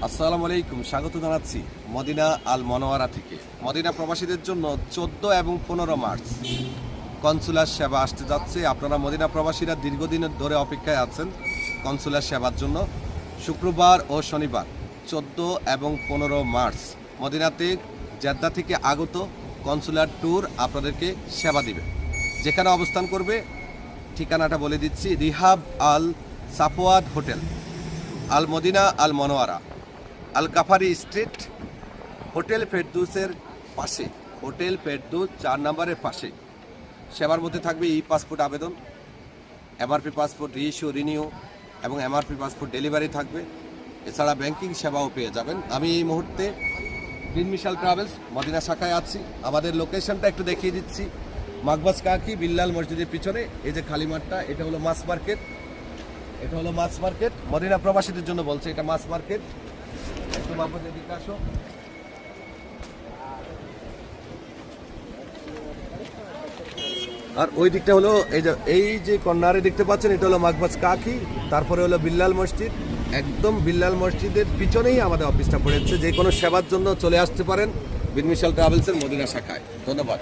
আসসালামু আলাইকুম, স্বাগত জানাচ্ছি মদিনা আল মনোয়ারা থেকে। মদিনা প্রবাসীদের জন্য 14 এবং 15 মার্চ কনসুলার সেবা আসতে যাচ্ছে। আপনারা মদিনা প্রবাসীরা দীর্ঘদিন ধরে অপেক্ষায় আছেন কনসুলার সেবার জন্য। শুক্রবার ও শনিবার 14 এবং 15 মার্চ মদিনাতে জেদ্দা থেকে আগত কনসুলার ট্যুর আপনাদেরকে সেবা দিবে। যেখানে অবস্থান করবে ঠিকানাটা বলে দিচ্ছি, রিহাব আল সাফওয়াদ হোটেল, আল মদিনা আল মনোয়ারা, আল কাফারি স্ট্রিট, হোটেল ফেরদৌসের পাশে, হোটেল ফেরদৌস 4 নম্বরের পাশে। সেবার মধ্যে থাকবে ই পাসপোর্ট আবেদন, এমআরপি পাসপোর্ট রিইস্যু রিনিউ এবং এমআরপি পাসপোর্ট ডেলিভারি থাকবে। এছাড়া ব্যাংকিং সেবাও পেয়ে যাবেন। আমি এই মুহূর্তে গ্রিন মিশাল ট্রাভেলস মদিনা শাখায় আছি। আমাদের লোকেশনটা একটু দেখিয়ে দিচ্ছি। মাকবাজ কাকি বিল্লাল মসজিদের পিছনে এই যে খালি মাঠটা, এটা হলো মাছ মার্কেট। এটা হলো মাছ মার্কেট, মদিনা প্রবাসীদের জন্য বলছে এটা মাছ মার্কেট। একটু মাহবুব এদিকে আসো। আর ওই দিকটা হলো এই যে কর্নারে দেখতে পাচ্ছেন, এটা হলো মাকবাজ কাকি, তারপরে হলো বিল্লাল মসজিদ। একদম বিল্লাল মসজিদের পিছনেই আমাদের অফিসটা পড়েছে। যে কোনো সেবার জন্য চলে আসতে পারেন গ্রিন মিশাল ট্রাভেলসের মদিনা শাখায়। ধন্যবাদ।